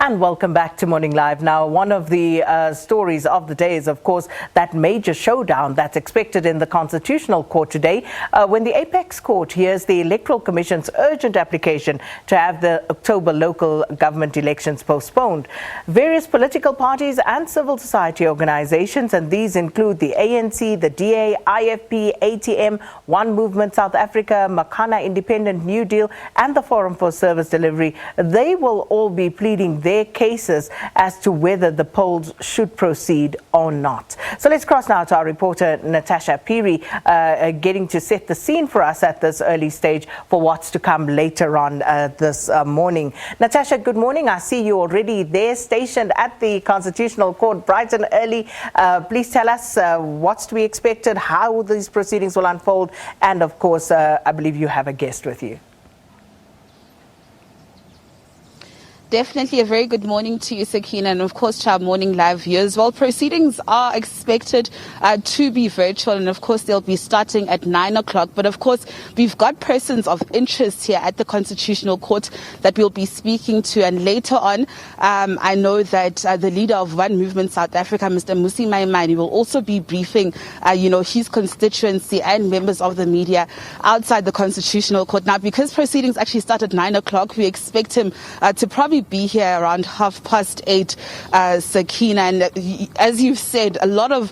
And welcome back to Morning Live. Now, one of the stories of the day is, of course, that major showdown that's expected in the Constitutional Court today when the Apex Court hears the Electoral Commission's urgent application to have the October local government elections postponed. Various political parties and civil society organizations, and these include the ANC, the DA, IFP, ATM, One Movement South Africa, Makana Independent New Deal, and the Forum for Service Delivery, they will all be pleading their cases as to whether the polls should proceed or not. So let's cross now to our reporter Natasha Phiri, getting to set the scene for us at this early stage for what's to come later on this morning. Natasha, good morning. I see you already there, stationed at the Constitutional Court bright and early. Please tell us what's to be expected, how these proceedings will unfold, and of course, I believe you have a guest with you. Definitely a very good morning to you, Sakina, and of course to our Morning Live viewers. Well, proceedings are expected to be virtual, and of course they'll be starting at 9 o'clock. But of course, we've got persons of interest here at the Constitutional Court that we'll be speaking to, and later on, I know that the leader of One Movement South Africa, Mr. Mmusi Maimane, will also be briefing, his constituency and members of the media outside the Constitutional Court. Now, because proceedings actually start at 9 o'clock, we expect him to probably be here around 8:30, Sakina. And as you've said, a lot of,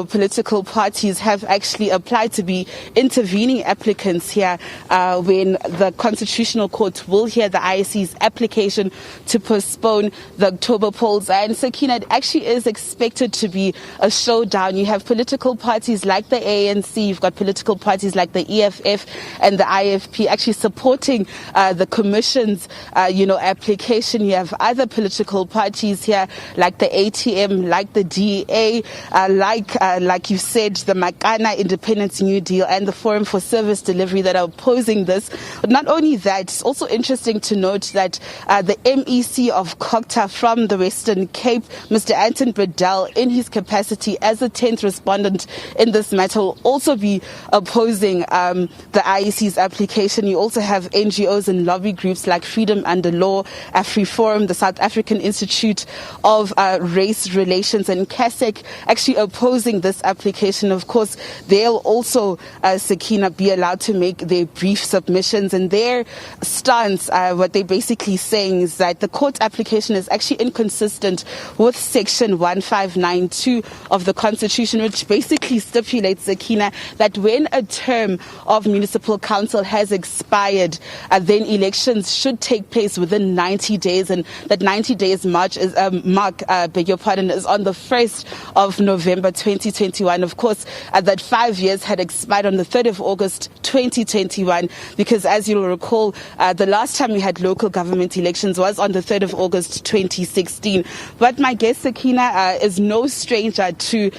political parties have actually applied to be intervening applicants here when the Constitutional Court will hear the IEC's application to postpone the October polls. And Sakina, it actually is expected to be a showdown. You have political parties like the ANC, you've got political parties like the EFF and the IFP actually supporting the Commission's, application. You have other political parties here like the ATM, like the DA, like you said, the Makana Independent New Deal and the Forum for Service Delivery that are opposing this. But not only that, it's also interesting to note that the MEC of Kokta from the Western Cape, Mr. Anton Bredell, in his capacity as the 10th respondent in this matter, will also be opposing the IEC's application. You also have NGOs and lobby groups like Freedom Under Law, AfriForum, the South African Institute of Race Relations, and CASEC actually opposing this application. Of course, they'll also, Sakina, be allowed to make their brief submissions, and their stance, what they're basically saying is that the court application is actually inconsistent with Section 1592 of the Constitution, which basically stipulates, Sakina, that when a term of municipal council has expired, then elections should take place within 90 days, and that 90 days mark is on the 1st of November 2021. Of course, that 5 years had expired on the 3rd of August 2021, because as you'll recall, the last time we had local government elections was on the 3rd of August 2016. But my guest, Sakina, is no stranger to,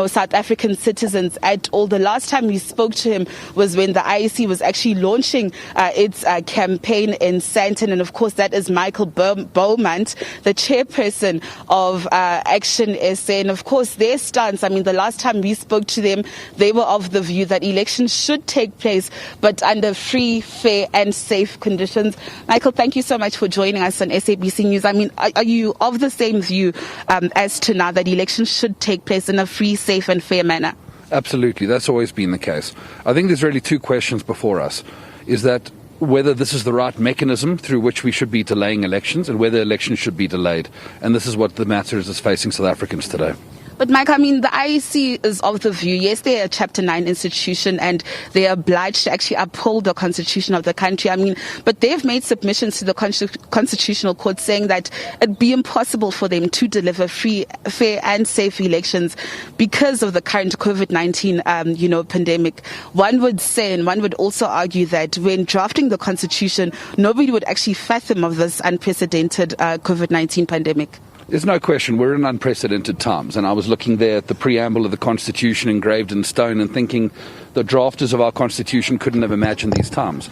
South African citizens at all. The last time we spoke to him was when the IEC was actually launching its campaign in Sandton, and of course that is Michael Beaumont, the chairperson of Action SA. And of course their stance, the last time we spoke to them, they were of the view that elections should take place, but under free, fair and safe conditions. Michael, thank you so much for joining us on SABC News. Are you of the same view as to now that elections should take place in a free, safe and fair manner? Absolutely. That's always been the case. I think there's really two questions before us. Is that whether this is the right mechanism through which we should be delaying elections and whether elections should be delayed. And this is what the matter is facing South Africans today. But Mike, the IEC is of the view, yes, they're a Chapter 9 institution and they're obliged to actually uphold the constitution of the country. But they've made submissions to the Constitutional Court saying that it'd be impossible for them to deliver free, fair and safe elections because of the current COVID-19, pandemic. One would say, and one would also argue that when drafting the constitution, nobody would actually fathom of this unprecedented COVID-19 pandemic. There's no question we're in unprecedented times, and I was looking there at the preamble of the Constitution engraved in stone and thinking the drafters of our Constitution couldn't have imagined these times.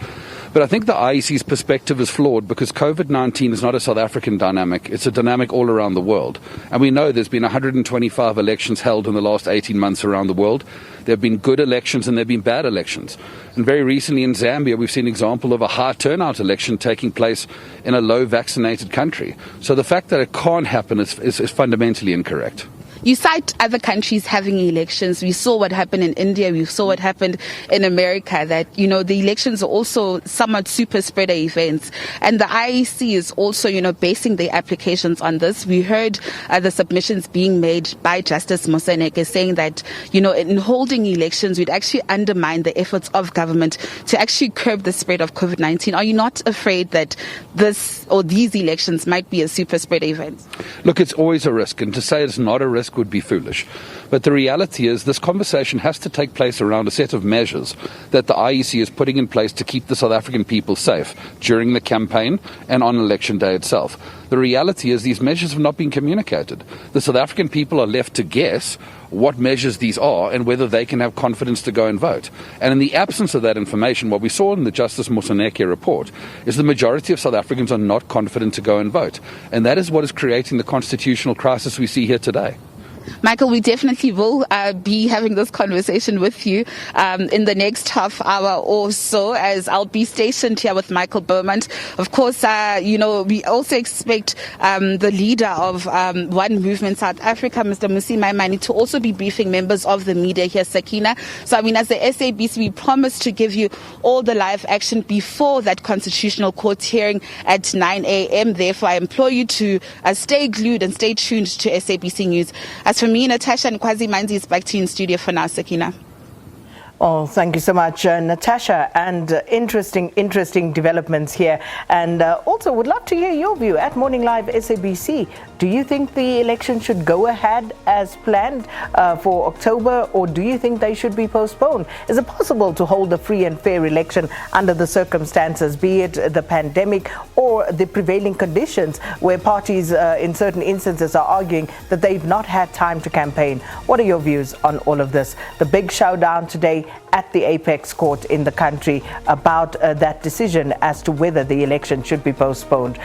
But I think the IEC's perspective is flawed because COVID-19 is not a South African dynamic. It's a dynamic all around the world. And we know there's been 125 elections held in the last 18 months around the world. There have been good elections and there have been bad elections. And very recently in Zambia, we've seen an example of a high turnout election taking place in a low vaccinated country. So the fact that it can't happen is fundamentally incorrect. You cite other countries having elections. We saw what happened in India. We saw what happened in America, that, the elections are also somewhat super spreader events. And the IEC is also, basing their applications on this. We heard the submissions being made by Justice Moseneke saying that, in holding elections, we'd actually undermine the efforts of government to actually curb the spread of COVID-19. Are you not afraid that this or these elections might be a super spreader event? Look, it's always a risk. And to say it's not a risk would be foolish. But the reality is this conversation has to take place around a set of measures that the IEC is putting in place to keep the South African people safe during the campaign and on election day itself. The reality is these measures have not been communicated. The South African people are left to guess what measures these are and whether they can have confidence to go and vote. And in the absence of that information, what we saw in the Justice Moseneke report is the majority of South Africans are not confident to go and vote. And that is what is creating the constitutional crisis we see here today. Michael, we definitely will be having this conversation with you in the next half hour or so, as I'll be stationed here with Michael Beaumont. Of course, we also expect the leader of One Movement South Africa, Mr. Musi Maimane, to also be briefing members of the media here, Sakina. So, as the SABC, we promise to give you all the live action before that constitutional court hearing at 9 a.m. Therefore, I implore you to stay glued and stay tuned to SABC News. As for me, Natasha and Kwazi Manzi is back to you in studio for now, Sakina. Oh, thank you so much, Natasha. And interesting developments here. And also would love to hear your view at Morning Live SABC. Do you think the election should go ahead as planned for October, or do you think they should be postponed? Is it possible to hold a free and fair election under the circumstances, be it the pandemic or the prevailing conditions where parties in certain instances are arguing that they've not had time to campaign? What are your views on all of this? The big showdown today at the apex court in the country about that decision as to whether the election should be postponed.